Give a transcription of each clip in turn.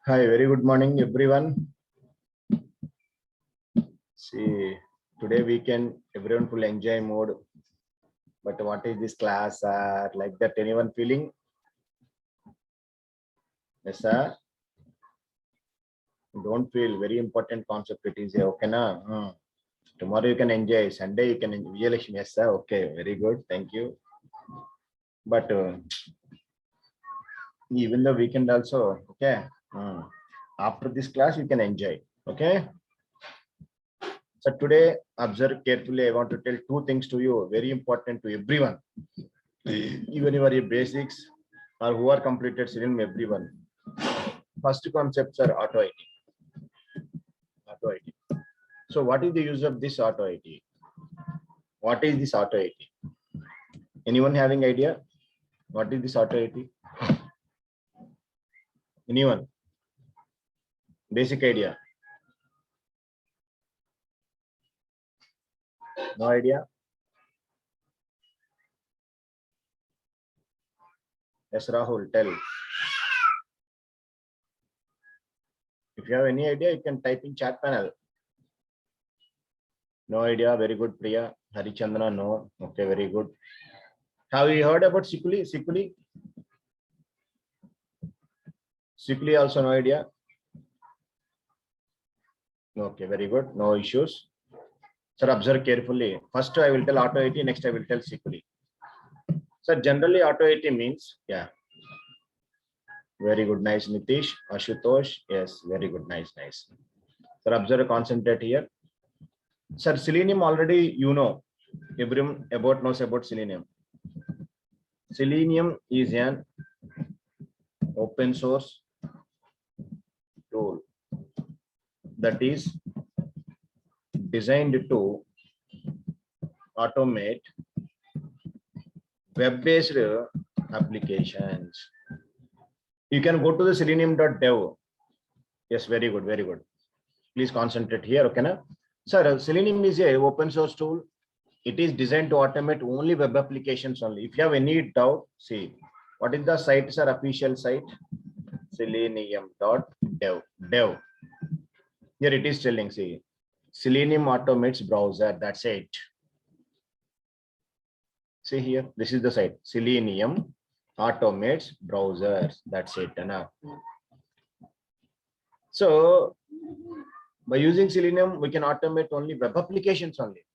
Hi, very good morning, everyone. See, today weekend, everyone will enjoy mode. But what is this class? Like that, anyone feeling? Yes, sir. Don't feel very important concept. It is okay, na? Tomorrow you can enjoy. Sunday you can enjoy. Vijayalakshmi, yes, sir. Okay, very good. Thank you. But even the weekend also, okay. After this class, you can enjoy. Okay. So today, observe carefully. I want to tell two things to you, very important to everyone, even your basics or who are completed Selenium, everyone. First concepts are auto IT. Auto IT. So what is the use of this auto IT? What is this auto IT? Anyone having idea? What is this auto IT? Anyone? Basic idea? No idea? Yes, Rahul, tell. If you have any idea, you can type in chat panel. No idea. Very good, Priya. Harichandra, no. Okay, very good. Have you heard about Sikuli? Sikuli? Sikuli also no idea. Okay, very good. No issues. Sir, observe carefully. First, I will tell auto IT. Next, I will tell Sikuli. Sir, generally auto IT means, yeah. Very good, nice, Nitish, Ashutosh. Yes, very good, nice. Sir, observe, concentrate here. Sir, Selenium already you know. Everyone knows about Selenium. Selenium is an open source tool that is designed to automate web-based applications. You can go to the selenium.dev. Yes, very good, very good. Please concentrate here, okay? Na? Sir, Selenium is a open source tool. It is designed to automate only web applications only. If you have any doubt, see, what is the site, sir, official site? Selenium.dev. Dev. Here it is telling, see, Selenium automates browser, that's it. See here, this is the site, Selenium automates browsers, that's it. Na? So, by using Selenium, we can automate only web applications only.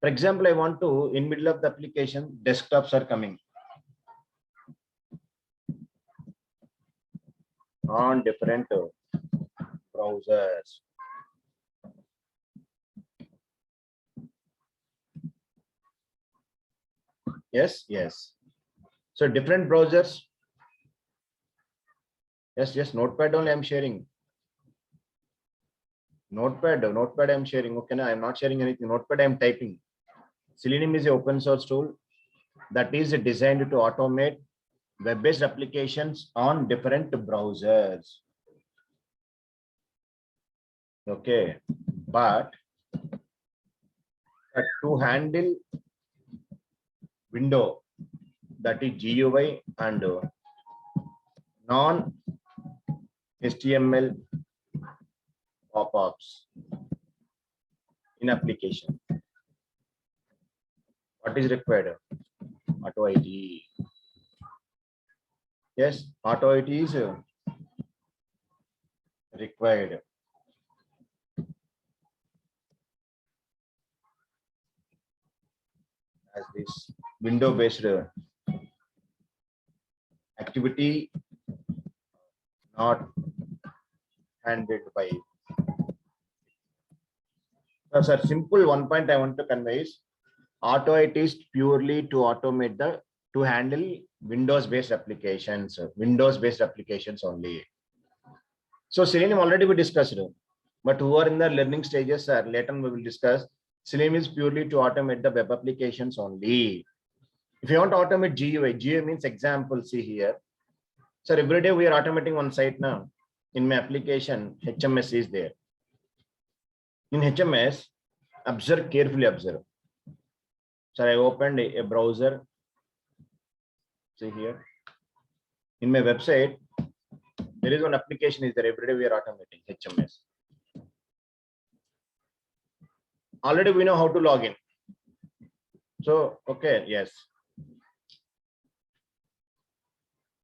For example, I want to, in middle of the application, desktops are coming on different browsers. Yes, yes. So different browsers. Yes, Notepad only I'm sharing. Notepad I'm sharing. Okay, I'm not sharing anything. Notepad I'm typing. Selenium is an open source tool that is designed to automate web-based applications on different browsers. Okay, but to handle window, that is GUI and non-HTML pop-ups in application. What is required? Auto IT. Yes, auto IT is required. As this window-based activity not handled by. So, sir, simple one point I want to convey is auto IT is purely to automate to handle Windows-based applications, only. So Selenium already we discussed, but who are in the learning stages, later we will discuss. Selenium is purely to automate the web applications only. If you want to automate GUI means example, see here. So every day we are automating one site now. In my application, HMS is there. In HMS, carefully observe. So I opened a browser. See here. In my website, There is one application is there. Every day we are automating HMS. Already we know how to log in. So, okay, yes.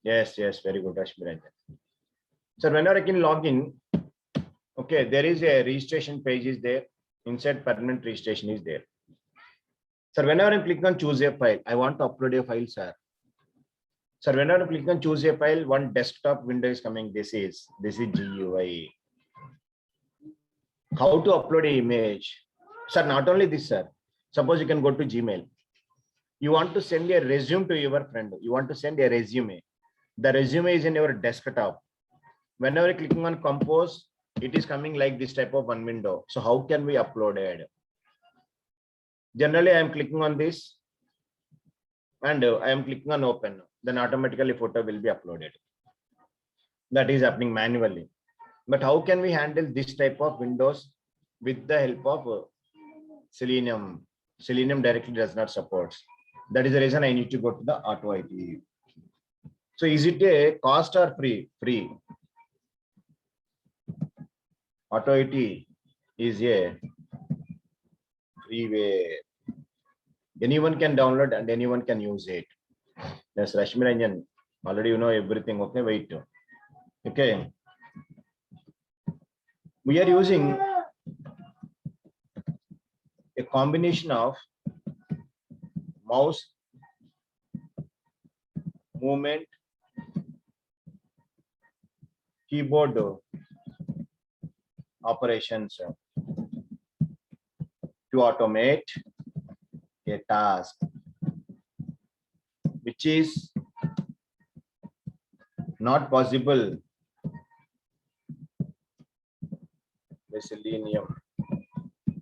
Yes, very good, Rashmi. So whenever I can log in, okay, there is a registration page is there. Inside permanent registration is there. So whenever I click on choose a file, I want to upload a file, sir. So whenever I click on choose a file, one desktop window is coming. This is GUI. How to upload an image? Sir, not only this, sir. Suppose you can go to Gmail. You want to send a resume to your friend. You want to send a resume. The resume is in your desktop. Whenever you're clicking on compose, it is coming like this type of one window. So how can we upload it? Generally, I am clicking on this and I am clicking on open. Then automatically photo will be uploaded. That is happening manually. But how can we handle this type of windows with the help of Selenium? Selenium directly does not support. That is the reason I need to go to the Auto IT. So is it a cost or free? Free. Auto IT is a free way. Anyone can download and anyone can use it. Yes, Rashmi Ranjan, already you know everything. Okay, wait. Okay. We are using a combination of mouse movement, keyboard operations to automate a task which is not possible with Selenium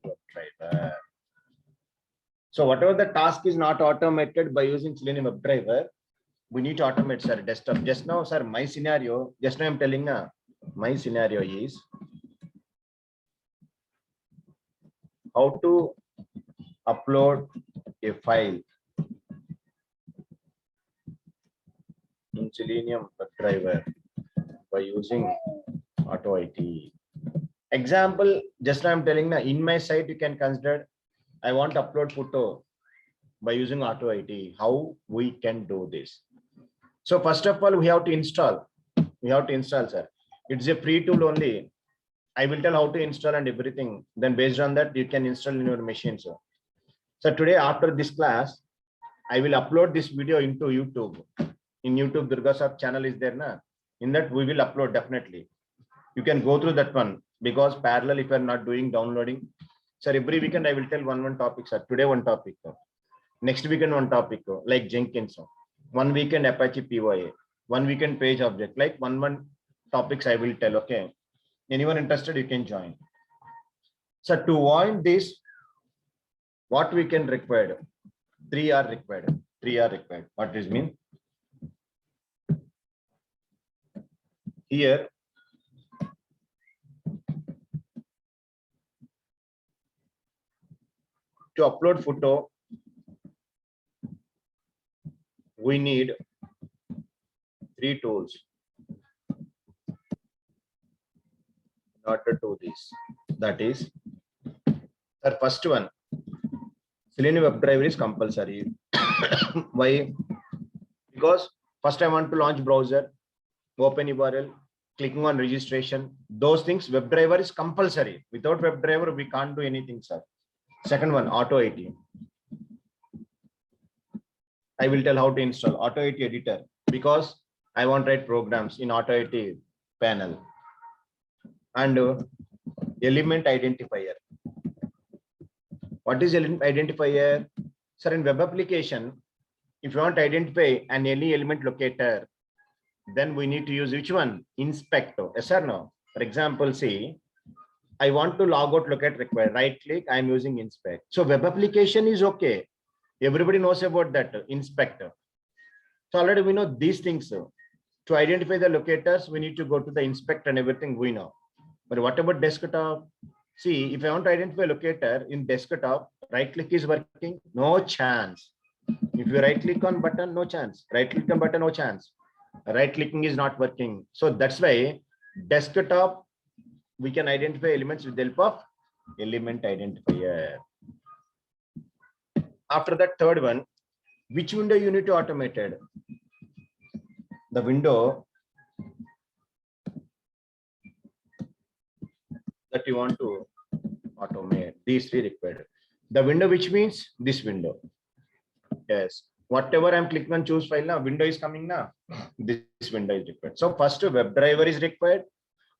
WebDriver. So whatever the task is not automated by using Selenium WebDriver, we need to automate, sir, desktop. Just now, sir, my scenario, just now I'm telling my scenario is how to upload a file in Selenium WebDriver by using Auto IT. Example, just now I'm telling in my site, you can consider I want to upload photo by using Auto IT. How we can do this? So first of all, we have to install. Sir. It's a free tool only. I will tell how to install and everything. Then based on that, you can install in your machine. So today after this class, I will upload this video into YouTube. In YouTube, Durga Sahab channel is there. Na? In that we will upload definitely. You can go through that one because parallel if you are not doing downloading. Sir, every weekend I will tell one topic, sir. Today one topic. Next weekend one topic like Jenkins. One weekend Apache PYA. One weekend page object. Like one topics I will tell. Okay. Anyone interested, you can join. So to avoid this, what we can require? 3 are required. 3 are required. What does mean? Here, to upload photo, we need 3 tools. In order to do this, that is, the first one, Selenium WebDriver is compulsory. Why? Because first I want to launch browser, open URL, clicking on registration. Those things, WebDriver is compulsory. Without WebDriver, we can't do anything, sir. Second one, Auto IT. I will tell how to install Auto IT editor because I want to write programs in Auto IT panel. And element identifier. What is element identifier? Sir, in web application, if you want to identify an any element locator, then we need to use which one? Inspector. Yes or no? For example, see, I want to log out locate required. Right click, I'm using inspect. So web application is okay. Everybody knows about that inspector. So already we know these things. To identify the locators, we need to go to the inspect and everything we know. But what about desktop? See, if I want to identify a locator in desktop, right click is working, no chance. If you right click on button, no chance. Right click on button, no chance. Right clicking is not working. So that's why desktop, we can identify elements with the help of element identifier. After that, third one, which window you need to automate it? The window that you want to automate. These three required. The window, which means this window. Yes. Whatever I'm clicking on choose file now, window is coming now. This window is required. So first WebDriver is required,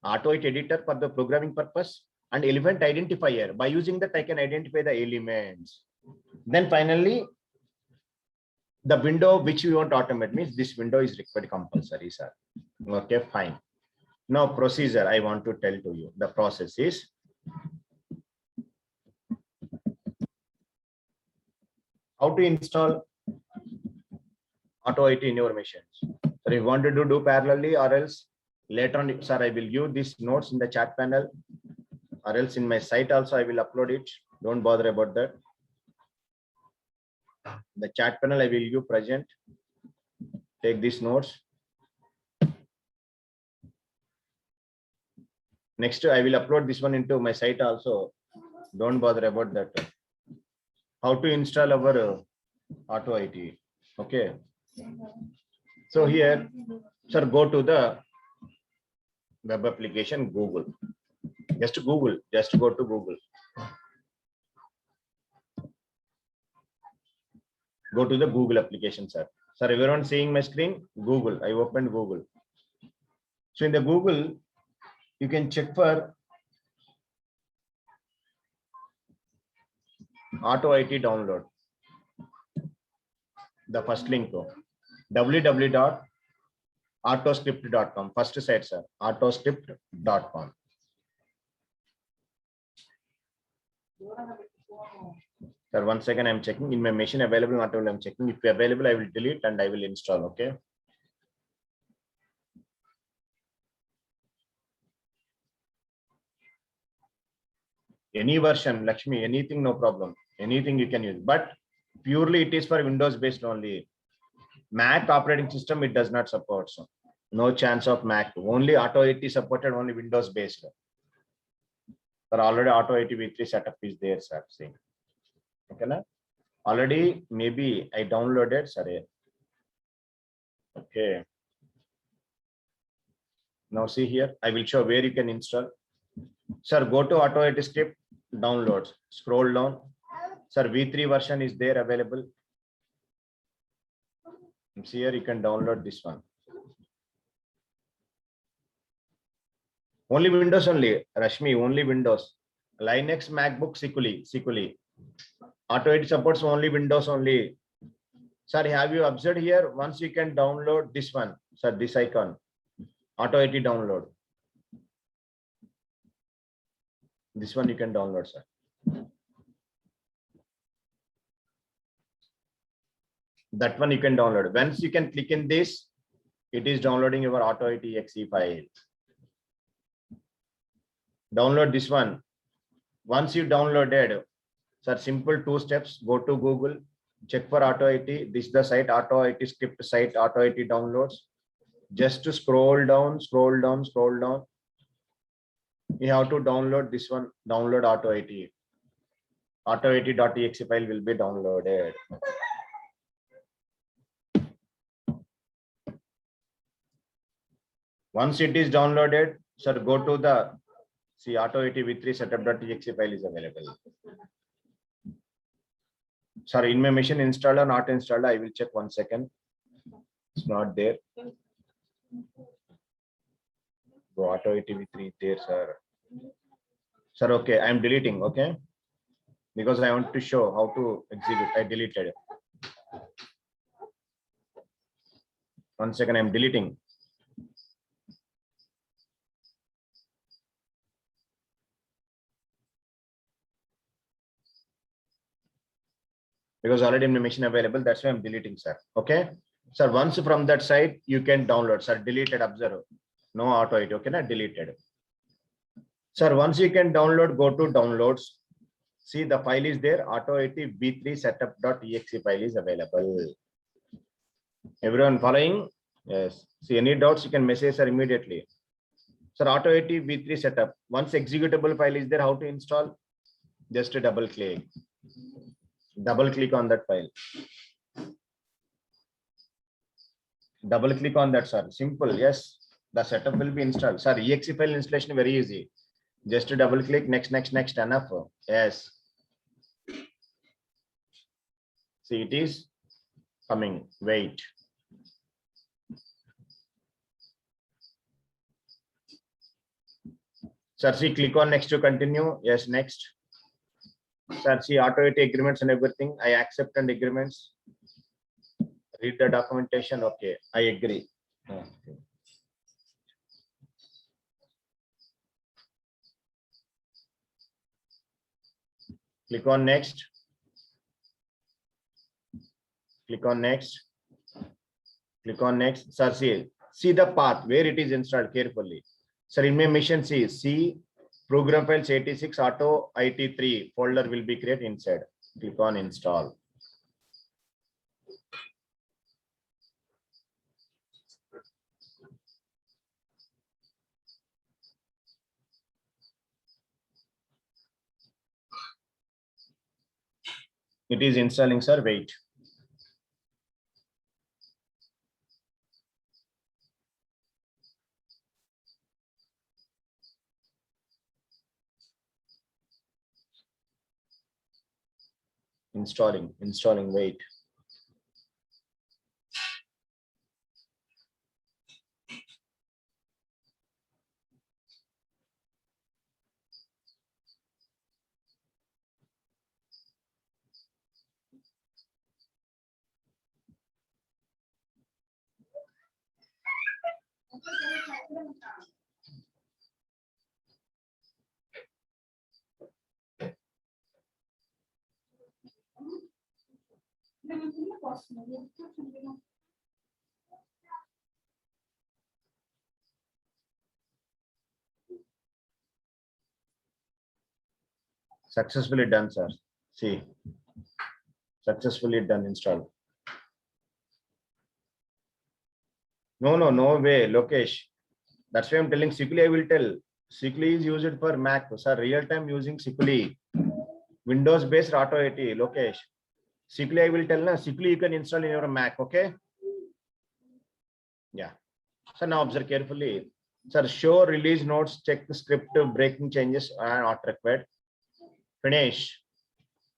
AutoIT editor for the programming purpose, and element identifier. By using that, I can identify the elements. Then finally, the window which we want to automate means this window is required compulsory, sir. Okay, fine. Now procedure I want to tell to you. The process is how to install AutoIT in your machines. So if you wanted to do parallelly, or else later on, sir, I will give these notes in the chat panel, or else in my site also I will upload it. Don't bother about that. The chat panel I will give present. Take these notes. Next, I will upload this one into my site also. Don't bother about that. How to install our AutoIT. Okay. So here, sir, go to the web application Google. Just Google. Just go to Google. Go to the Google application, sir. Sir, everyone seeing my screen? Google. I opened Google. So in the Google, you can check for AutoIT download. The first link, www.autoscript.com. First site, sir, autoscript.com. Sir, 1 second, I'm checking. In my machine available, not available, I'm checking. If available, I will delete and I will install. Okay. Any version, Lakshmi, anything, no problem. Anything you can use, but purely it is for Windows based only. Mac operating system, it does not support. So no chance of Mac. Only AutoIT supported, only Windows based. But already AutoIT v3 setup is there, sir. See. Okay, na? Already maybe I downloaded, sorry. Okay. Now see here, I will show where you can install. Sir, go to AutoIT script, downloads, scroll down. Sir, v3 version is there available. See here, you can download this one. Only Windows only, Rashmi, only Windows. Linux, MacBook, securely. AutoIT supports only Windows only. Sir, have you observed here? Once you can download this one, sir, this icon, AutoIT download. This one you can download, sir. That one you can download. Once you can click in this, it is downloading your AutoIT exe file. Download this one. Once you downloaded, sir, simple 2 steps. Go to Google, check for AutoIT. This is the site, AutoIT script site, AutoIT downloads. Just to scroll down. You have to download this one, download AutoIT. AutoIT.exe file will be downloaded. Once it is downloaded, sir, go to the see AutoIT v3 setup.exe file is available. Sir, in my machine installed or not installed, I will check 1 second. It's not there. Go AutoIT v3 there, sir. Sir, okay, I am deleting, okay? Because I want to show how to execute. I deleted it. 1 second, I am deleting. Because already in my machine available, that's why I'm deleting, sir. Okay. Sir, once from that site, you can download, sir. Deleted, observe. No AutoIT, okay, not deleted. Sir, once you can download, go to downloads. See, the file is there. AutoIT v3 setup.exe file is available. Everyone following? Yes. See, any doubts, you can message her immediately. Sir, Auto-AT V3 setup. Once executable file is there, how to install? Just a double click. Double click on that file. Double click on that, sir. Simple. Yes. The setup will be installed. Sir, exe file installation very easy. Just a double click. Next. Enough. Yes. See, it is coming. Wait. Sir, see, click on next to continue. Yes, next. Sir, see, Auto-AT agreements and everything. I accept and agreements. Read the documentation. Okay, I agree. Okay. Click on next. Click on next. Click on next. Sir, see the path where it is installed carefully. Sir, in my mission, see program files 86 Auto-IT3 folder will be created inside. Click on install. It is installing, sir. Wait. Installing, wait. Successfully done, sir. See, successfully done install. No way, Lokesh. That's why I'm telling Sikuli. I will tell. Sikuli is used for Mac. Sir, real time using Sikuli. Windows based Auto-AT. Lokesh. Sikuli I will tell na. Sikuli you can install in your Mac. Okay. Yeah. So now observe carefully. Sir, show release notes. Check the script. Breaking changes are not required. Finish.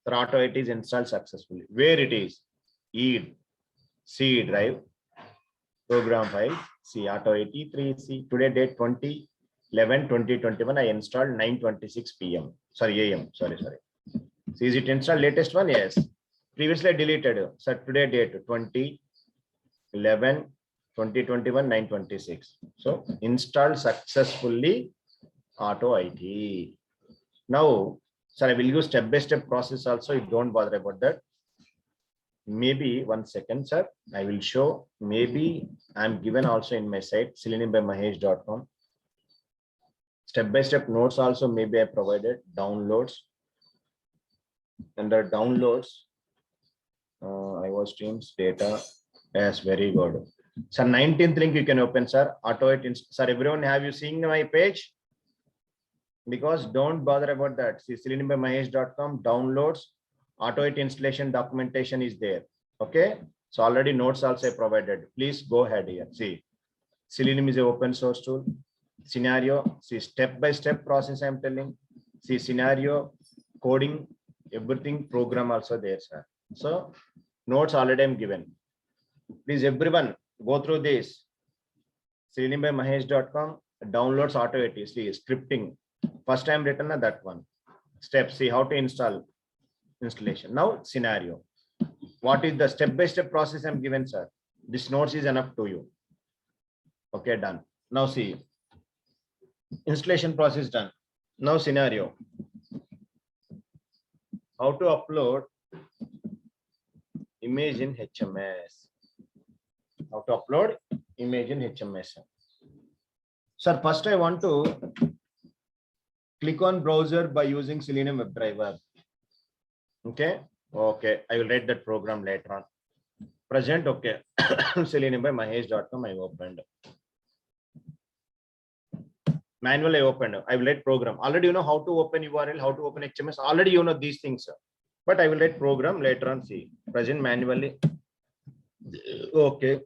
Sir, Auto-AT is installed successfully. Where it is? C drive. Program file. See Auto-AT3. Today date 20/11/2021. I installed 9:26 p.m. Sorry, AM. Sorry. See, is it installed latest one? Yes. Previously deleted. So today date 20/11/2021 9:26. So installed successfully Auto-AT. Now, sir, I will use step-by-step process also. You don't bother about that. Maybe 1 second, sir. I will show. Maybe I'm given also in my site seleniumbymahesh.com. Step-by-step notes also maybe I provided. Downloads. Under downloads, iOS Teams data. Yes, very good. Sir, 19th link you can open, sir. Auto-AT. Sir, everyone, have you seen my page? Because don't bother about that. See, seleniumbymahesh.com downloads. Auto-AT installation documentation is there. Okay. So already notes also provided. Please go ahead here. See, Selenium is an open source tool. Scenario. See, step-by-step process I'm telling. See, scenario, coding, everything, program also there, sir. So notes already I'm given. Please everyone go through this. seleniumbymahesh.com downloads Auto-AT. See, scripting. First time written that one. Step. See how to install installation. Now scenario. What is the step-by-step process I'm given, sir? This notes is enough to you. Okay, done. Now see, installation process done. Now scenario. How to upload image in HMS. How to upload image in HMS. Sir, first I want to click on browser by using Selenium WebDriver. Okay. I will write that program later on. Present, okay. Selenium by mahesh.com, I opened. Manual I opened. I will write program. Already you know how to open URL, how to open HMS. Already you know these things, but I will write program later on. See, present manually. Okay.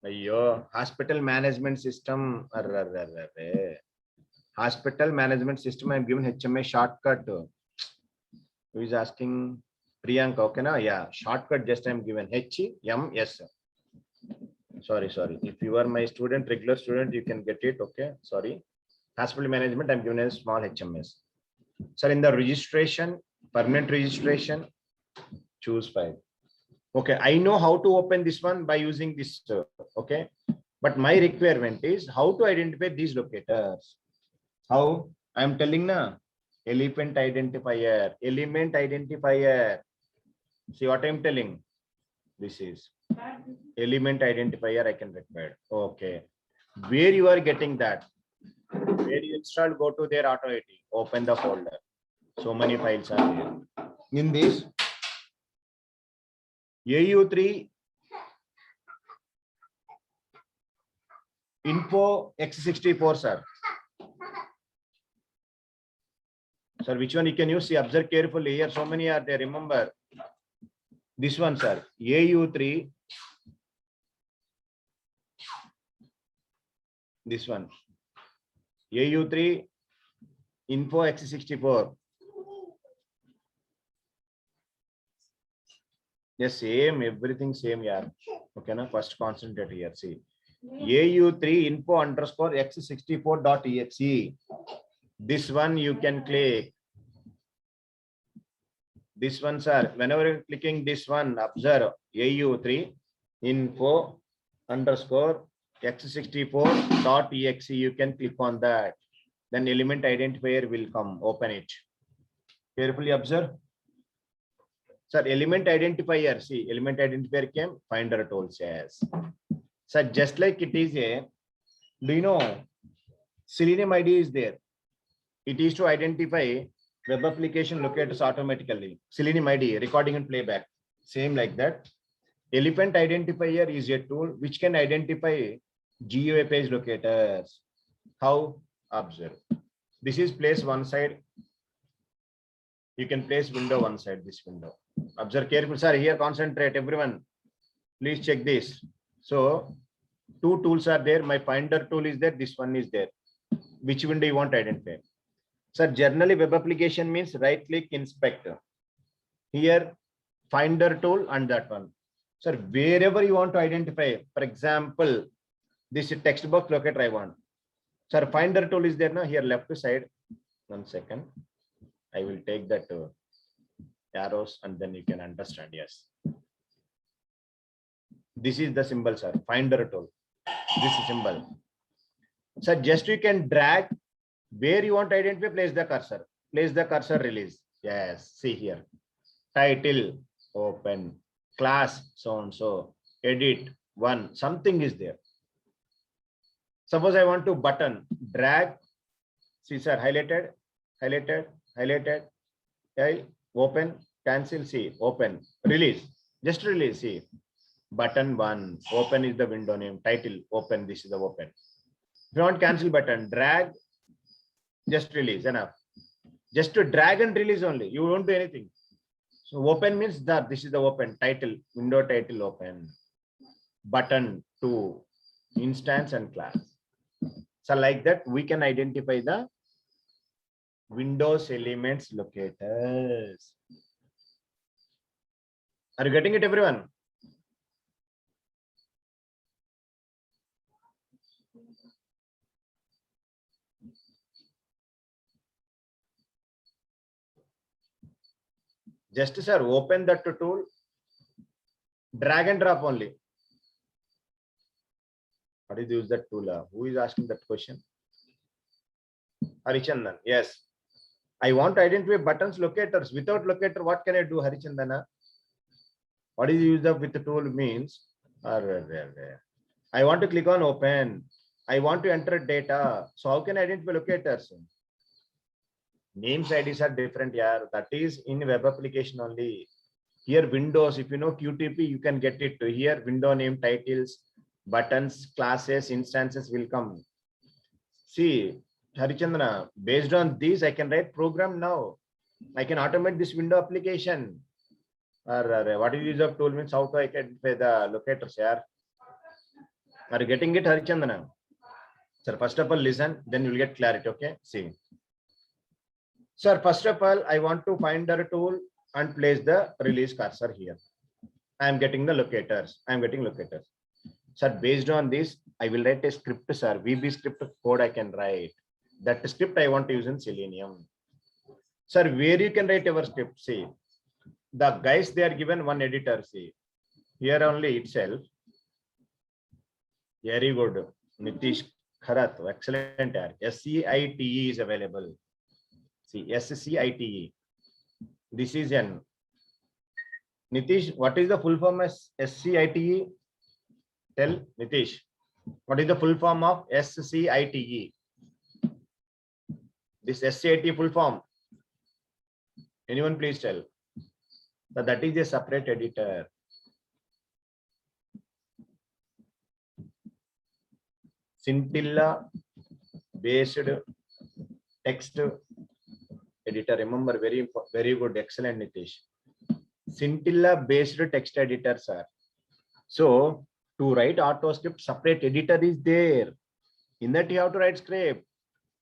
Ayyo, hospital management system. Hospital management system. I am given HMS shortcut. Who is asking? Priyanka. Okay, na? Yeah, shortcut. Just I am given HMS. Sorry. If you are my student, regular student, you can get it. Okay. Sorry. Hospital management. I'm given a small HMS. Sir, in the registration, permanent registration, choose file. Okay, I know how to open this one by using this. Okay, but my requirement is how to identify these locators. How? I am telling na element identifier. See what I am telling. This is element identifier. I can require. Okay, where you are getting that? Where you install? Go to their auto IT. Open the folder. So many files are there. In this AU3 info x64, sir. Sir, which one you can use? See, observe carefully. Here, so many are there. Remember this one, sir. AU3. This one. AU3 info x64. Yes, same. Everything same, yeah. Okay, now first concentrate here. See. AU3 info underscore x64.exe. This one you can click. This one, sir. Whenever you're clicking this one, observe AU3 info underscore x64.exe. You can click on that. Then element identifier will come. Open it. Carefully observe. Sir, element identifier. See, element identifier came. Finder tool says. Sir, just like it is a, do you know, Selenium ID is there. It is to identify web application locators automatically. Selenium ID, recording and playback. Same like that. Element identifier is a tool which can identify GUI page locators. How? Observe. This is place one side. You can place window one side, this window. Observe carefully, sir. Here concentrate, everyone. Please check this. So, two tools are there. My finder tool is there. This one is there. Which window you want to identify? Sir, generally web application means right click inspect. Here, finder tool and that one. Sir, wherever you want to identify, for example, this is text box locator I want. Sir, finder tool is there now. Here left side. 1 second. I will take that arrows and then you can understand. Yes. This is the symbol, sir. Finder tool. This is symbol. Sir, just you can drag where you want to identify, place the cursor. Place the cursor, release. Yes. See here. Title, open. Class, so and so. Edit, one. Something is there. Suppose I want to button. Drag. See, sir. Highlighted. Okay. Open. Cancel. See. Open. Release. Just release. See. Button one. Open is the window name. Title. Open. This is the open. If you want cancel button, drag. Just release. Enough. Just to drag and release only. You won't do anything. So open means that this is the open. Title. Window title open. Button two. Instance and class. So like that, we can identify the Windows elements locators. Are you getting it, everyone? Just, sir, open that tool, drag and drop only. How do you use that tool? Who is asking that question? Harichandan. Yes. I want to identify buttons locators. Without locator, what can I do, Harichandana? What is the use of with the tool means? I want to click on open. I want to enter data. So how can I identify locators? Names IDs are different. Yeah, that is in web application only. Here Windows, if you know QTP, you can get it. Here window name, titles, buttons, classes, instances will come. See, Harichandra, based on this, I can write program now. I can automate this window application. Or what is use of tool means how to identify the locators here. Are you getting it, Harichandra? Sir, first of all, listen, then you'll get clarity. Okay, see. Sir, first of all, I want to find the tool and place the release cursor here. I am getting the locators. I am getting locators. Sir, based on this, I will write a script, sir. VB script code I can write. That script I want to use in Selenium. Sir, where you can write your script? See, the guys, they are given one editor. See, here only itself. Very good. Nitish Kharat, excellent. SCITE is available. See, SCITE. This is an. Nitish, what is the full form of SCITE? Tell Nitish. What is the full form of SCITE? This SCITE full form. Anyone please tell. So that is a separate editor. Scintilla based text editor. Remember, very good, excellent, Nitish. Scintilla based text editor, sir. So to write AutoScript, separate editor is there. In that you have to write script.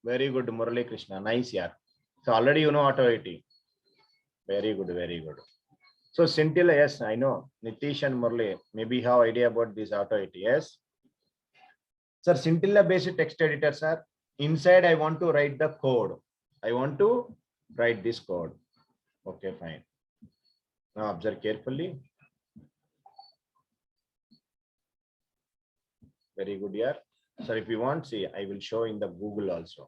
Very good, Murali Krishna. Nice, yeah. So already you know AutoIT. Very good, very good. So Scintilla, yes, I know. Nitish and Murali, maybe you have idea about this AutoIT, yes. Sir, Scintilla based text editor, sir. Inside I want to write the code. I want to write this code. Okay, fine. Now observe carefully. Very good here. Sir, if you want, see, I will show in the Google also.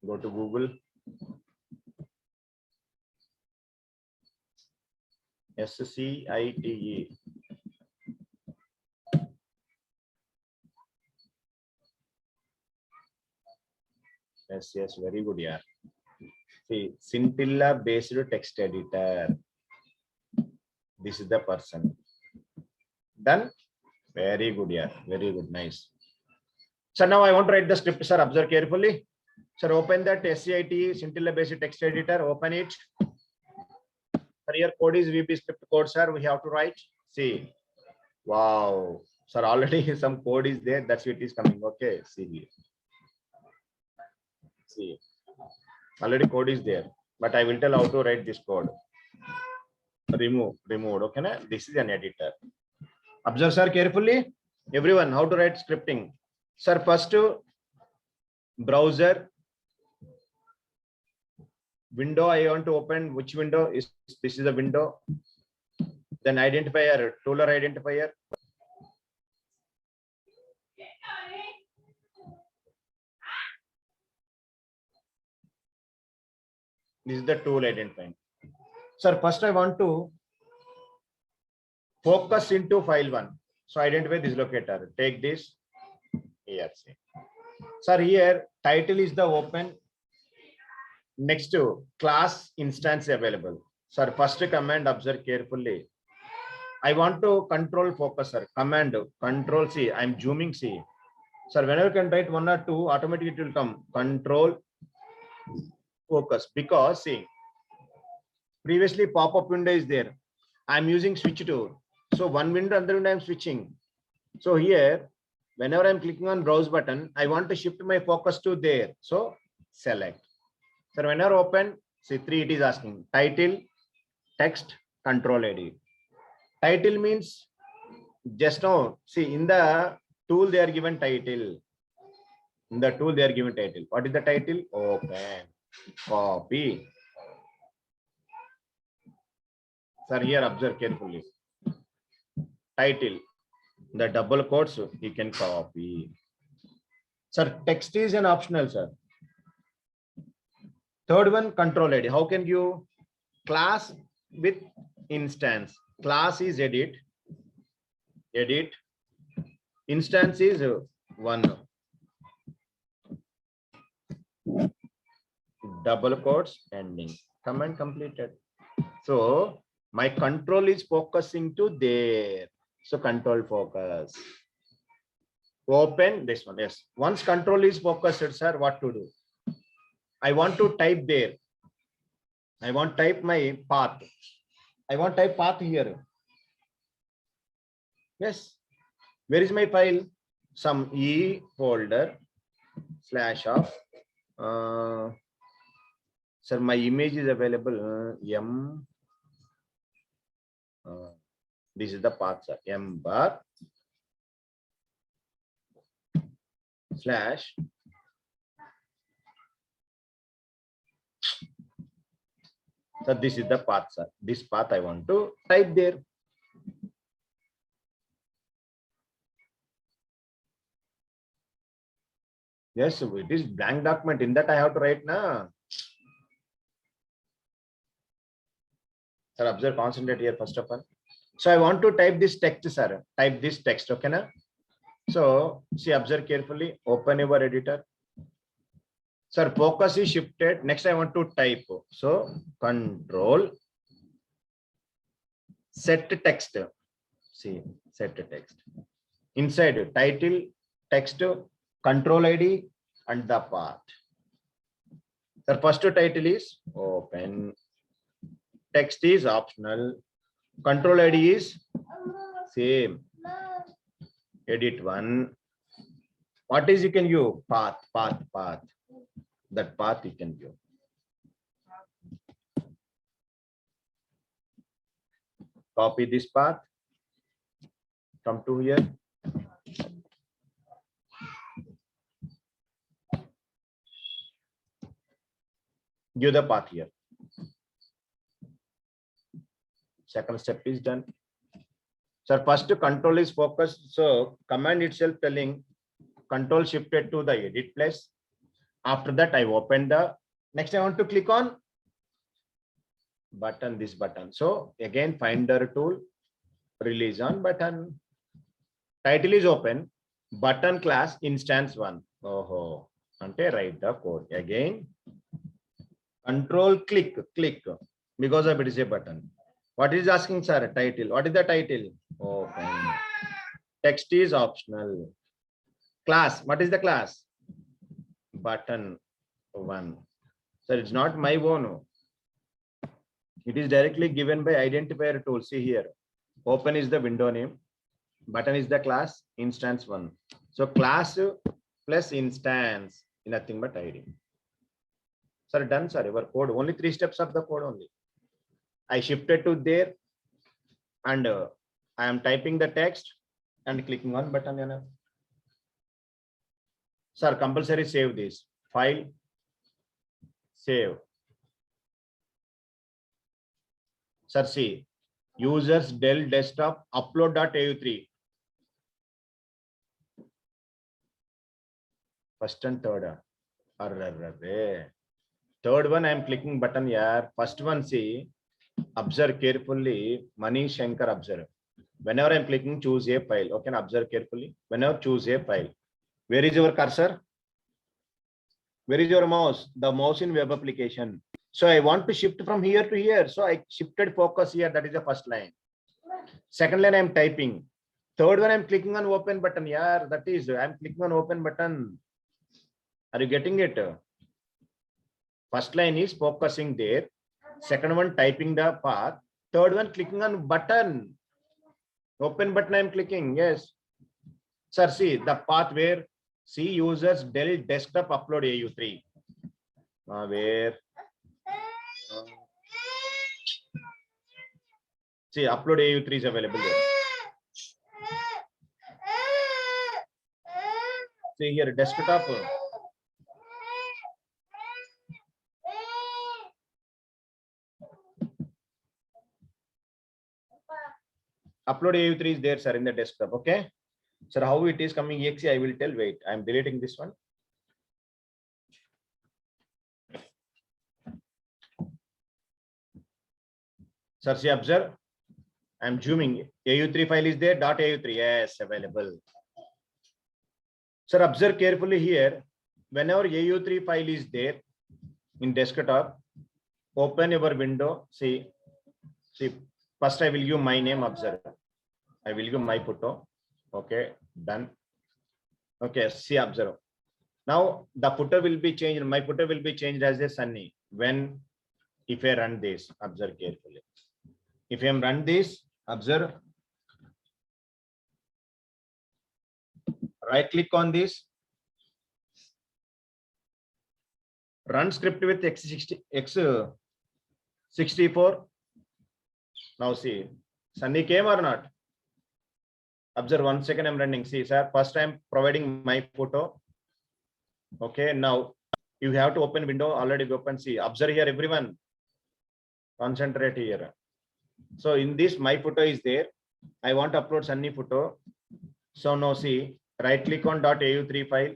Go to Google. SCITE. Yes, very good, yeah. See, Scintilla based text editor. This is the person. Done. Very good, yeah. Very good, nice. So now I want to write the script, sir. Observe carefully. Sir, open that SCITE Scintilla based text editor. Open it. Sir, here code is VB script code, sir. We have to write. See. Wow. Sir, already some code is there. That's what is coming. Okay. See here. See. Already code is there. But I will tell how to write this code. Removed. Okay, na? This is an editor. Observe, sir, carefully. Everyone, how to write scripting. Sir, first browser window I want to open. Which window is this? Is a window. Then identifier, tool identifier. This is the tool identifying. Sir, first I want to focus into file one. So identify this locator. Take this here. See. Sir, here title is the open. Next to class instance available. Sir, first command, observe carefully. I want to control focus, sir. Command control C. I'm zooming C. Sir, whenever you can write 1 or 2, automatically it will come. Control focus. Because see, previously pop-up window is there. I'm using switch tool. So one window, another window I'm switching. So here, whenever I'm clicking on browse button, I want to shift my focus to there. So select. So whenever open, see 3 it is asking. Title, text, control edit. Title means just now, see in the tool they are given title. In the tool they are given title. What is the title? Open. Copy. Sir, here observe carefully. Title. The double quotes you can copy. Sir, text is an optional, sir. Third one, control ID. How can you class with instance? Class is edit. Edit. Instance is one double quotes ending. Command completed. So my control is focusing to there. So control focus. Open this one. Yes. Once control is focused, sir, what to do? I want to type there. I want type my path. I want type path here. Yes. Where is my file? Some E folder slash of. Sir, my image is available. M. This is the path, sir. M bar slash so this is the path, sir. This path I want to type there. Yes, so it is blank document. In that I have to write now. Sir, observe, concentrate here first of all. So I want to type this text, sir. Type this text, okay na? So see, observe carefully. Open your editor. Sir, focus is shifted. Next, I want to type. So control set text. See, set text. Inside title, text, control ID, and the path. The first title is open. Text is optional. Control ID is same. Edit one. What is you can view? Path. That path you can view. Copy this path. Come to here. Give the path here. Second step is done. Sir, first control is focused. So command itself telling control shifted to the edit place. After that, I open the next. I want to click on button, this button. So again, finder tool, release on button. Title is open. Button class instance one. Oh, ante write the code again. Control click because of it is a button. What is asking, sir? Title. What is the title? Open. Text is optional. Class. What is the class? Button one. So it's not my own. It is directly given by identifier tool. See here. Open is the window name. Button is the class. Instance one. So class plus instance. Nothing but ID. Sir, done, sir. Your code. Only 3 steps of the code only. I shifted to there and I am typing the text and clicking on button. Sir, compulsory save this. File, save. Sir, see, users Dell desktop upload.au3. First and third. Third one, I am clicking button here. First one, see, observe carefully. Manish Shankar, observe. Whenever I'm clicking, choose a file. Okay, observe carefully. Whenever choose a file. Where is your cursor? Where is your mouse? The mouse in web application. So I want to shift from here to here. So I shifted focus here. That is the first line. Second line, I'm typing. Third one, I'm clicking on open button. Yeah, that is, I'm clicking on open button. Are you getting it? First line is focusing there. Second one, typing the path. Third one, clicking on button. Open button, I'm clicking. Yes. Sir, see the path where see users Dell desktop upload AU3. Where? See, upload AU3 is available there. See here, desktop. Upload AU3 is there, sir, in the desktop. Okay. Sir, how it is coming exe, I will tell. Wait, I'm deleting this one. Sir, see, observe. I'm zooming. AU3 file is there. .au3. Yes, available. Sir, observe carefully here. Whenever AU3 file is there in desktop, open your window. See, first I will give my name, observe. I will give my photo. Okay, done. Okay, see, observe. Now the footer will be changed. My footer will be changed as a Sunny. When, if I run this, observe carefully. If I run this, observe. Right click on this. Run script with X64. Now see, Sunny came or not? Observe 1 second. I'm running. See, sir. First I'm providing my photo. Okay, now you have to open window, already open. See, observe here, everyone. Concentrate here. So in this, my photo is there. I want to upload Sunny photo. So now see, right click on .au3 file.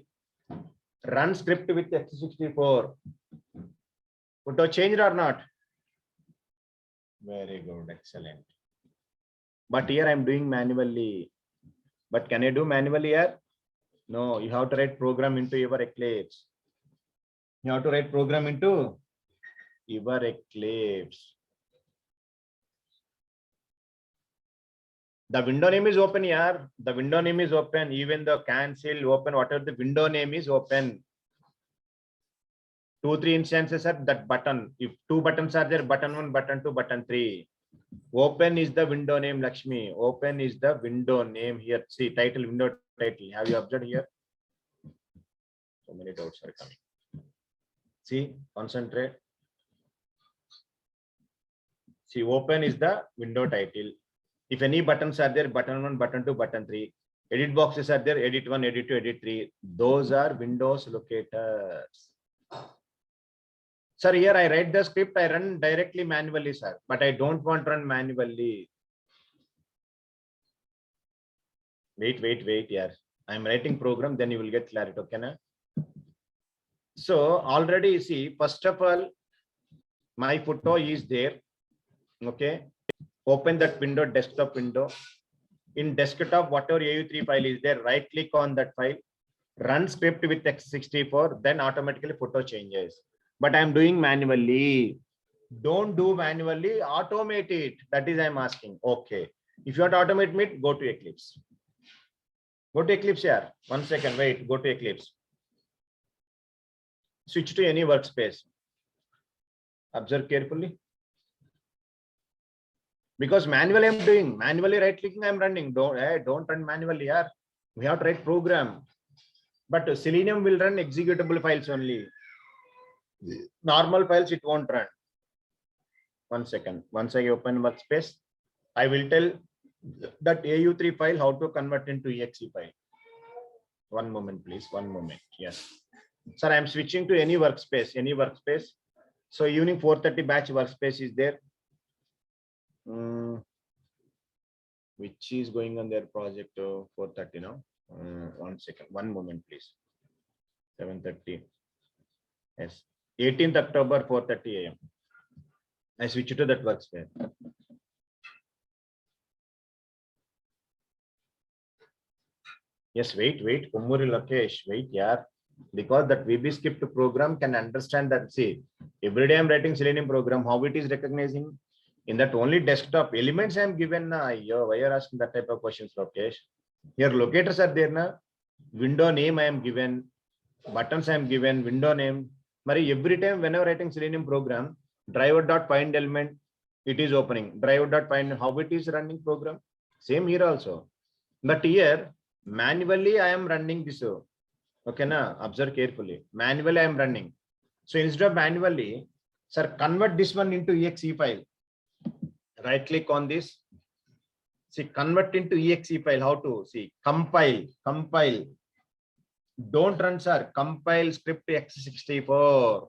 Run script with X64. Photo changed or not? Very good, excellent. But here I'm doing manually. But can I do manually here? No, you have to write program into your Eclipse. You have to write program into your Eclipse. The window name is open here. The window name is open. Even the cancel, open, whatever the window name is open. 2, 3 instances are that button. If 2 buttons are there, button 1, button 2, button 3. Open is the window name, Lakshmi. Open is the window name here. See, title, window title. Have you observed here? So many doubts are coming. See, concentrate. See, open is the window title. If any buttons are there, button 1, button 2, button 3. Edit boxes are there, edit 1, edit 2, edit 3. Those are Windows locators. Sir, here I write the script, I run directly manually, sir. But I don't want to run manually. Wait, yeah. I'm writing program, then you will get clarity, okay? Na? So already you see, first of all, my photo is there. Okay. Open that window, desktop window. In desktop, whatever AU3 file is there, right click on that file, run script with X64, then automatically photo changes. But I'm doing manually. Don't do manually, automate it. That is I'm asking. Okay. If you want to automate it, go to Eclipse. Go to Eclipse here. 1 second, wait, go to Eclipse. Switch to any workspace. Observe carefully. Because manually I'm doing, manually right clicking I'm running. Don't run manually here. We have to write program. But Selenium will run executable files only. Normal files it won't run. 1 second. Once I open workspace, I will tell that AU3 file how to convert into exe file. 1 moment, please. 1 moment. Yes. Sir, I'm switching to any workspace. Any workspace. So evening 4:30 batch workspace is there. Which is going on their project 4:30 now. 1 second. 1 moment, please. 7:30. Yes. 18th October 4:30 AM. I switch to that workspace. Yes, wait. Kumuri Lakesh, wait, yeah. Because that VB script program can understand that. See, every day I'm writing Selenium program, how it is recognizing in that only desktop elements I'm given. Why are asking that type of questions, Lakesh? Here locators are there, na? Window name I am given, buttons I am given, window name. Mari every time whenever writing Selenium program, driver.find element, it is opening. Driver.find, how it is running program? Same here also. But here, manually I am running this. Okay, na? Observe carefully. Manually I am running. So instead of manually, sir, convert this one into exe file. Right click on this. See, convert into exe file. How to see? Compile. Don't run, sir. Compile script X64.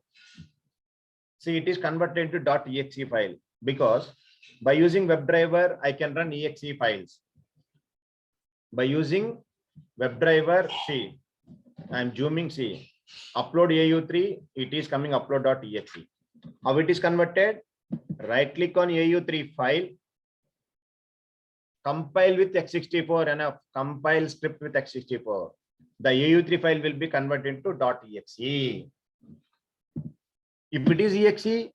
See, it is converted into .exe file because by using WebDriver, I can run exe files. By using WebDriver, see, I'm zooming, see, upload AU3, it is coming upload.exe. How it is converted? Right click on AU3 file, compile with X64, enough, compile script with X64. the AU3 file will be converted into .exe. If it is exe,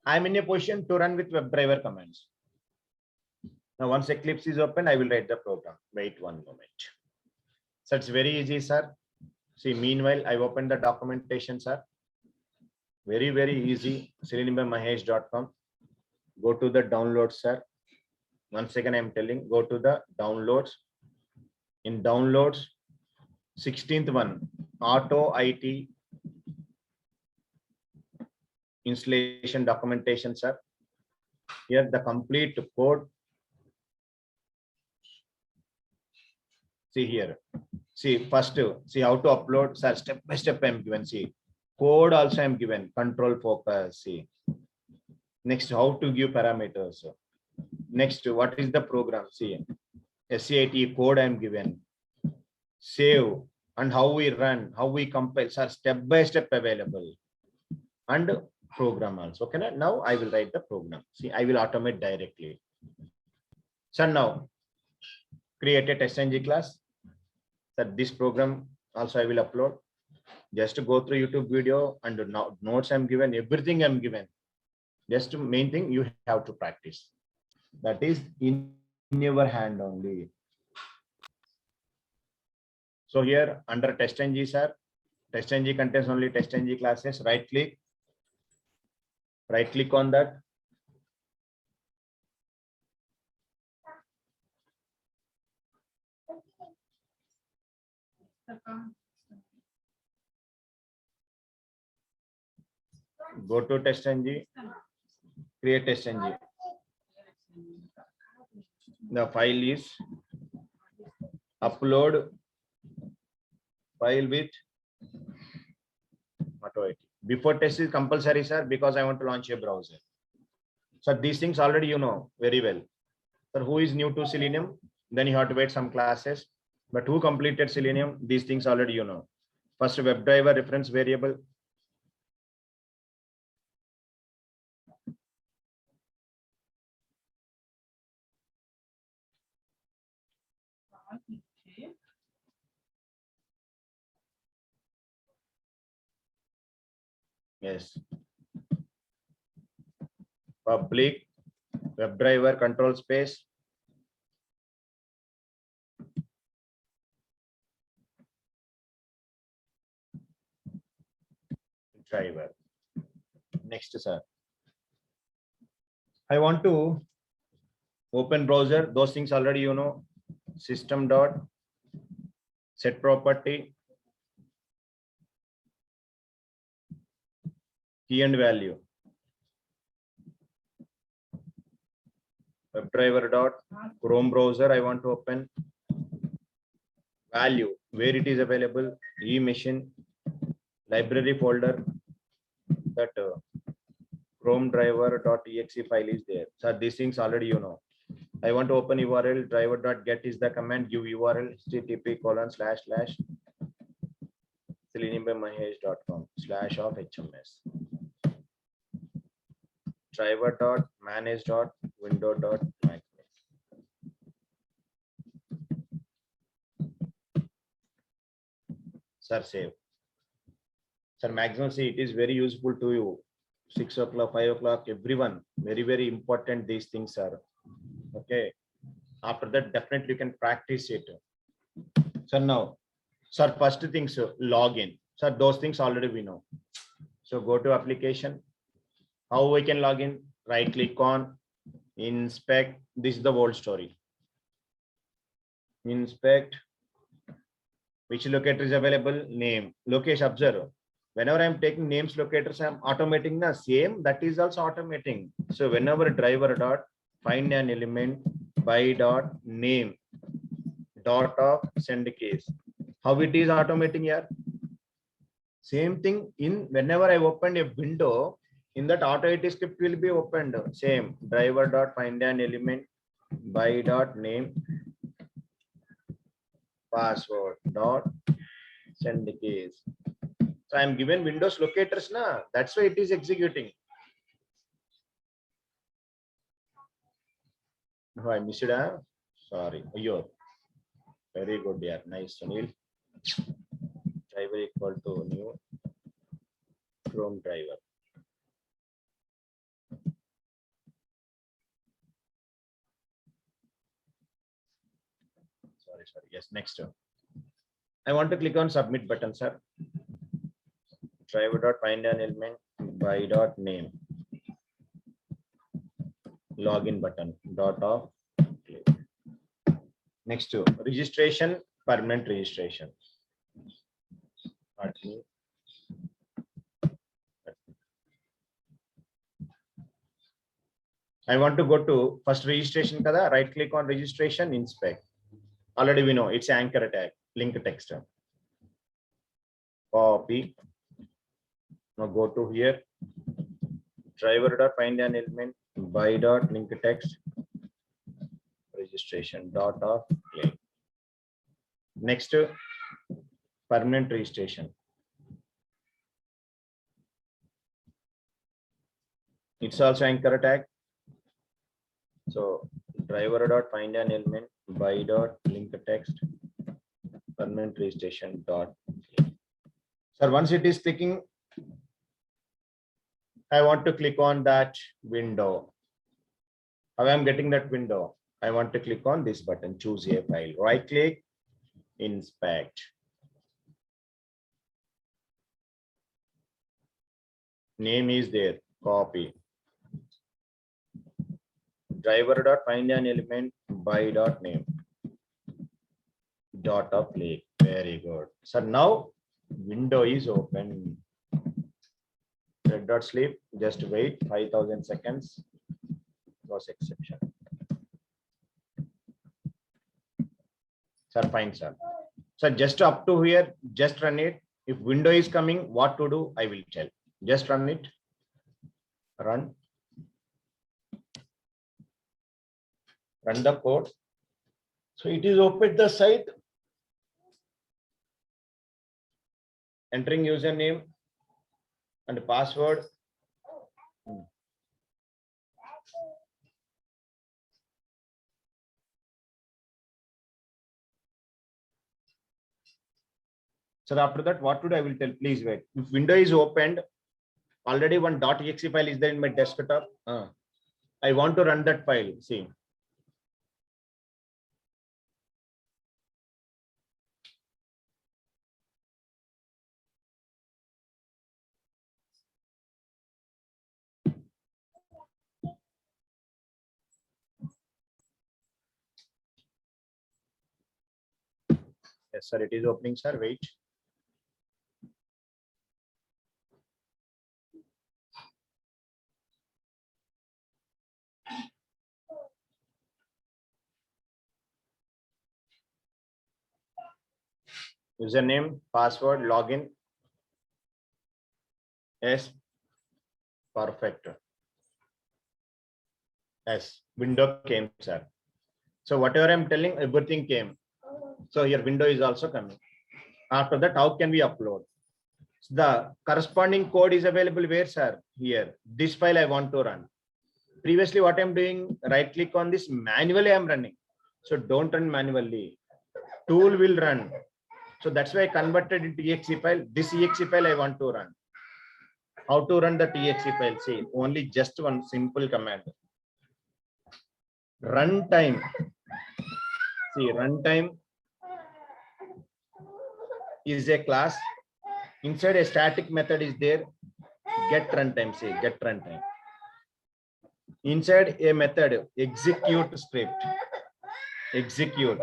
I am in a position to run with WebDriver commands. Now, once Eclipse is open, I will write the program. Wait one moment. So it's very easy, sir. See, meanwhile, I've opened the documentation, sir. Very, very easy. seleniumbymahesh.com. Go to the downloads, sir. Once again, I'm telling, go to the downloads. In downloads, 16th one, Auto IT installation documentation, sir. Here the complete code. See here. See, first, see how to upload, sir. Step by step I'm given. See, code also I'm given. Control focus. See. Next, how to give parameters. Next, what is the program? See, SCIT code I'm given. Save and how we run, how we compile, sir. Step by step available. And program also. Okay, now I will write the program. See, I will automate directly. So now create a testng class. That this program also I will upload. Just to go through YouTube video and notes I'm given, everything I'm given. Just main thing you have to practice. That is in your hand only. So here under testng, sir, testng contains only testng classes. Right click on that. Go to testng, create testng. The file is upload file with AutoIT. Before test is compulsory, sir, because I want to launch a browser. So these things already you know very well. Sir, who is new to Selenium? Then you have to wait some classes. But who completed Selenium? These things already you know. First, WebDriver reference variable. Yes. Public WebDriver control space. Driver. Next, sir. I want to open browser. Those things already you know. System dot set property key and value. WebDriver dot Chrome browser. I want to open value where it is available. E-machine library folder. That Chrome driver.exe file is there. So these things already you know. I want to open URL. Driver.get is the command. Give URL http:// seleniumbymahesh.com/of-hms. Driver.manage.window.mac. Sir, save. Sir, maximum see it is very useful to you. 6 o'clock, 5 o'clock, everyone. Very, very important these things are. Okay. After that, definitely you can practice it. So now, sir, first things login. Sir, those things already we know. So go to application. How we can log in? Right click on inspect. This is the whole story. Inspect. Which locator is available? Name. Location. Observe. Whenever I'm taking names locators, I'm automating the same. That is also automating. So whenever driver dot find an element by dot name dot of send case. How it is automating here? Same thing in whenever I open a window, in that AutoIT script will be opened. Same driver dot find an element by dot name password dot send case. So I'm given Windows locators na. That's why it is executing. Oh, I missed it. Sorry. Yo. Very good, yeah. Nice, Sunil. driver equal to new Chrome driver. Sorry. Yes, next. I want to click on submit button, sir. Driver dot find an element by dot name. Login button dot off. Click. Next to registration, permanent registration. I want to go to first registration kada, right click on registration, inspect. Already we know it's anchor tag, link text. Copy. Now go to here. Driver dot find an element by dot link text registration dot off click. Next, permanent registration. It's also anchor tag. So driver dot find an element by dot link text permanent registration dot click. So once it is clicking, I want to click on that window. How I'm getting that window? I want to click on this button, choose a file, right click, inspect. Name is there, copy. Driver dot find an element by dot name dot of click. Very good. So now window is open. Red dot sleep. Just wait 5,000 seconds. Was exception. Sir, fine, sir. So just up to here, just run it. If window is coming, what to do, I will tell. Just run it. Run the code. So it is open the site. Entering username and password. So after that, what to do, I will tell. Please wait. If window is opened, already one .exe file is there in my desktop. I want to run that file. See. Yes, sir. It is opening, sir. Wait. Username, password, login. Yes. Perfect. Yes. Window came, sir. So whatever I'm telling, everything came. So here window is also coming. After that, how can we upload? The corresponding code is available where, sir? Here. This file I want to run. Previously, what I'm doing, right click on this, manually I'm running. So don't run manually. Tool will run. So that's why I converted into exe file. This exe file I want to run. How to run the exe file? See, only just one simple command. Runtime. See, runtime is a class. Inside a static method is there. Get runtime. See, get runtime. Inside a method, execute script. Execute.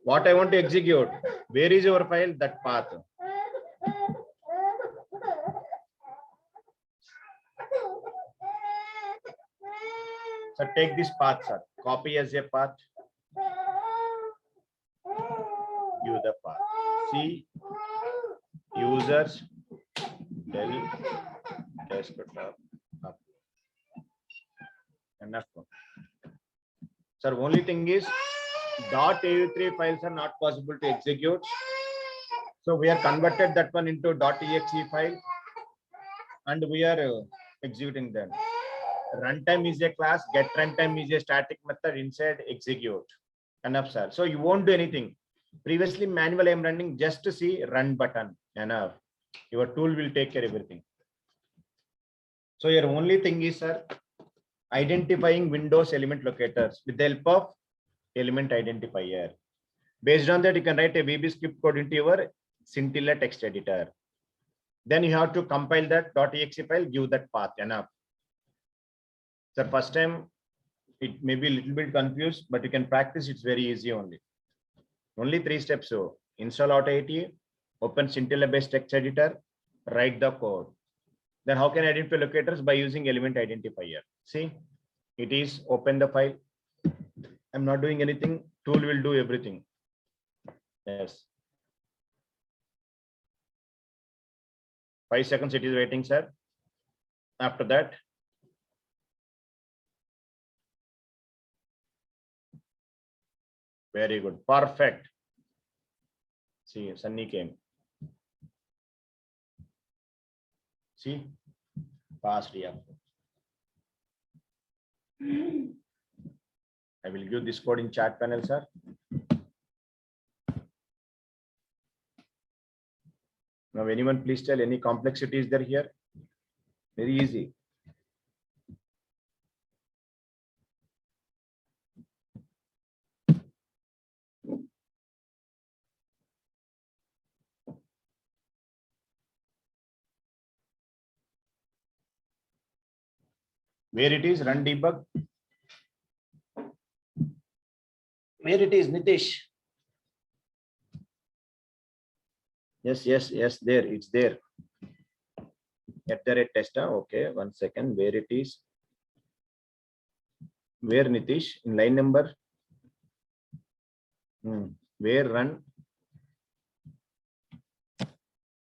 What I want to execute? Where is your file? That path. So take this path, sir. Copy as a path. Use the path. See, users, Dell, desktop. Enough. Sir, only thing is .av3 files are not possible to execute. So we have converted that one into .exe file and we are executing them. Runtime is a class, get runtime is a static method, inside execute. Enough, sir. So you won't do anything. Previously manual I am running, just to see run button, enough. Your tool will take care of everything. So your only thing is, sir, identifying Windows element locators with the help of element identifier. Based on that, you can write a VB script code into your Scintilla text editor. Then you have to compile that .exe file, give that path, enough. So first time it may be a little bit confused, but you can practice. It's very easy only. Only 3 steps. So install AutoIT, open Scintilla based text editor, write the code. Then how can I identify locators? By using element identifier. See, it is open the file. I'm not doing anything. Tool will do everything. Yes. 5 seconds it is waiting, sir. After that, very good. Perfect. See, Sunny came. See, fast react. I will give this code in chat panel, sir. Now, anyone please tell any complexity is there here? Very easy. Where it is, run debug. Where it is, Nitish? Yes, there, it's there. At the rate tester, okay, 1 second, where it is? Where, Nitish? In line number? Where run?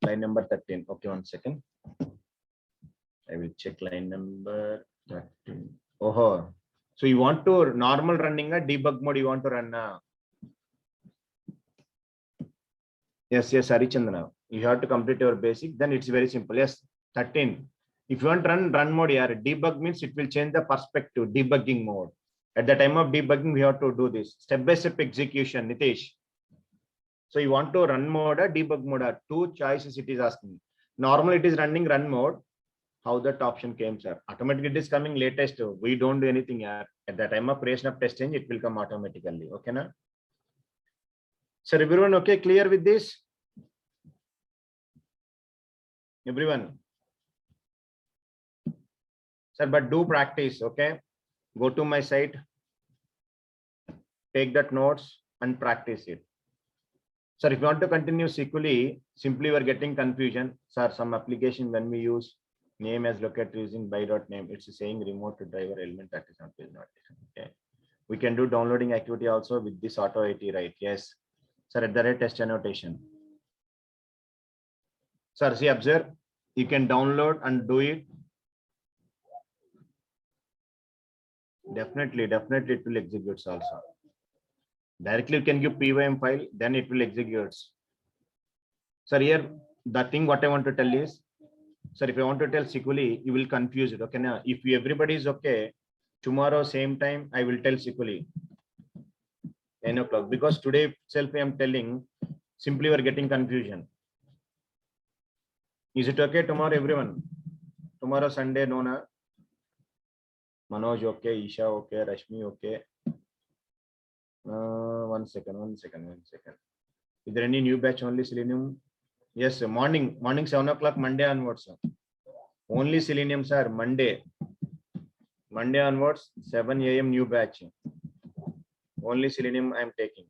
Line number 13. Okay, 1 second. I will check line number 13. Oh, so you want to normal running a debug mode, you want to run a... Yes, Harichandana. You have to complete your basic, then it's very simple. Yes, 13. If you want run mode here, debug means it will change the perspective, debugging mode. At the time of debugging, we have to do this step-by-step execution, Nitish. So you want to run mode or debug mode, 2 choices it is asking. Normally it is running run mode. How that option came, sir? Automatically it is coming latest. We don't do anything here. At the time of creation of test change, it will come automatically. Okay, na? Sir, everyone okay, clear with this? Everyone? Sir, but do practice, okay? Go to my site, take that notes and practice it. Sir, if you want to continue sequentially, simply we are getting confusion. Sir, some application when we use name as locator using by.name, it's saying remote driver element that is not okay. We can do downloading activity also with this AutoIT, right? Yes. Sir, at the rate test annotation. Sir, see, observe, you can download and do it. Definitely it will execute also. Directly you can give PYM file, then it will execute. Sir, here the thing what I want to tell is, sir, if I want to tell sequentially, you will confuse it. Okay, now if everybody is okay, tomorrow same time I will tell sequentially 10 o'clock, because today itself I am telling, simply we are getting confusion. Is it okay tomorrow, everyone? Tomorrow Sunday, no na? Manoj okay, Isha okay, Rashmi okay. 1 second. Is there any new batch only Selenium? Yes, morning 7 o'clock Monday onwards. Only Selenium, sir. Monday onwards 7 a.m. new batch. Only Selenium I am taking.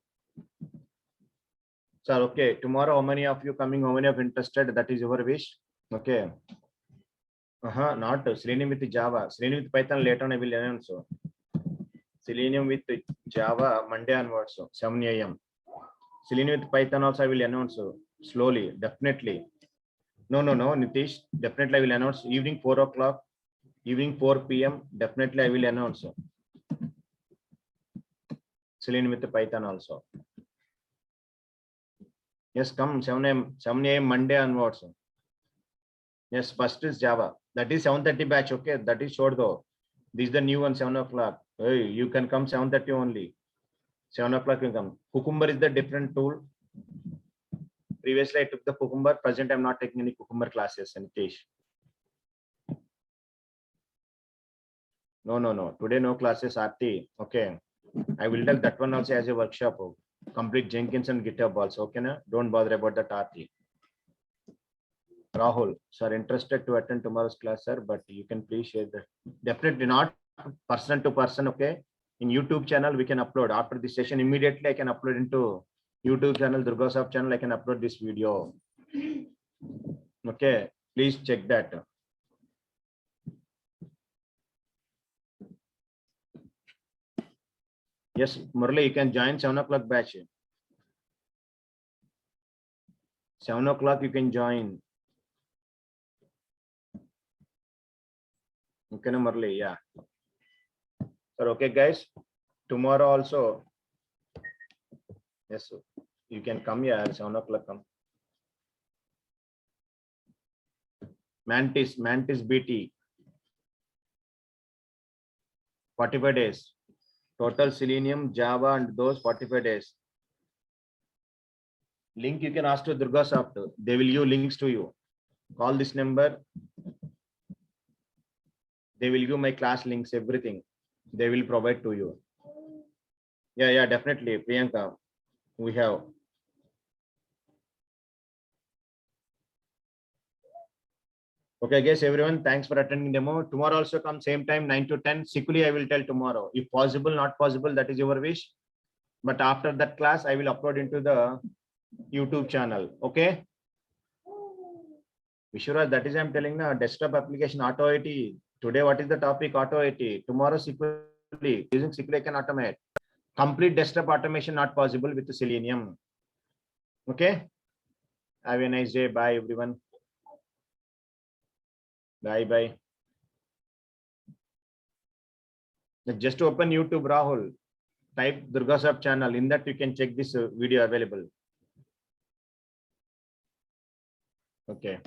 Sir, okay. Tomorrow, how many of you coming? How many of interested? That is your wish. Okay. Not Selenium with Java. Selenium with Python later on I will announce. Selenium with Java Monday onwards, 7 a.m. Selenium with Python also I will announce slowly, definitely. No, Nitish, definitely I will announce evening 4 o'clock, evening 4 p.m. Definitely I will announce. Selenium with Python also. Yes, come 7 a.m. Monday onwards. Yes, first is Java. That is 7:30 batch. Okay, that is short though. This is the new one, 7 o'clock. Hey, you can come 7:30 only. 7 o'clock you come. Cucumber is the different tool. Previously I took the Cucumber. Present I'm not taking any Cucumber classes. Nitish. No. Today no classes, Aarti. Okay. I will tell that one also as a workshop. Complete Jenkins and GitHub also. Okay, na? Don't bother about that, Aarti. Rahul, sir, interested to attend tomorrow's class, sir, but you can please share that. Definitely not person to person. Okay. In YouTube channel, we can upload after this session. Immediately, I can upload into YouTube channel, Durgasoft channel. I can upload this video. Okay. Please check that. Yes, Murali, you can join 7 o'clock batch. 7 o'clock you can join. Okay, no, Murali, yeah. Sir, okay, guys. Tomorrow also. Yes, you can come here. 7 o'clock come. Mantis BT. 45 days. Total Selenium, Java, and those 45 days. Link you can ask to Durgasoft. They will give links to you. Call this number. They will give my class links, everything. They will provide to you. Yeah, definitely. Priyanka, we have. Okay, guys, everyone, thanks for attending demo. Tomorrow also come same time, 9 to 10. Secretly, I will tell tomorrow. If possible, not possible, that is your wish. But after that class, I will upload into the YouTube channel. Okay. Vishwara, that is I'm telling now, desktop application auto IT. Today, what is the topic? Auto IT. Tomorrow, secretly, using secretly I can automate. Complete desktop automation not possible with the Selenium. Okay. Have a nice day. Bye, everyone. Bye. Just open YouTube, Rahul. Type Durgasoft channel. In that, you can check this video available. Okay.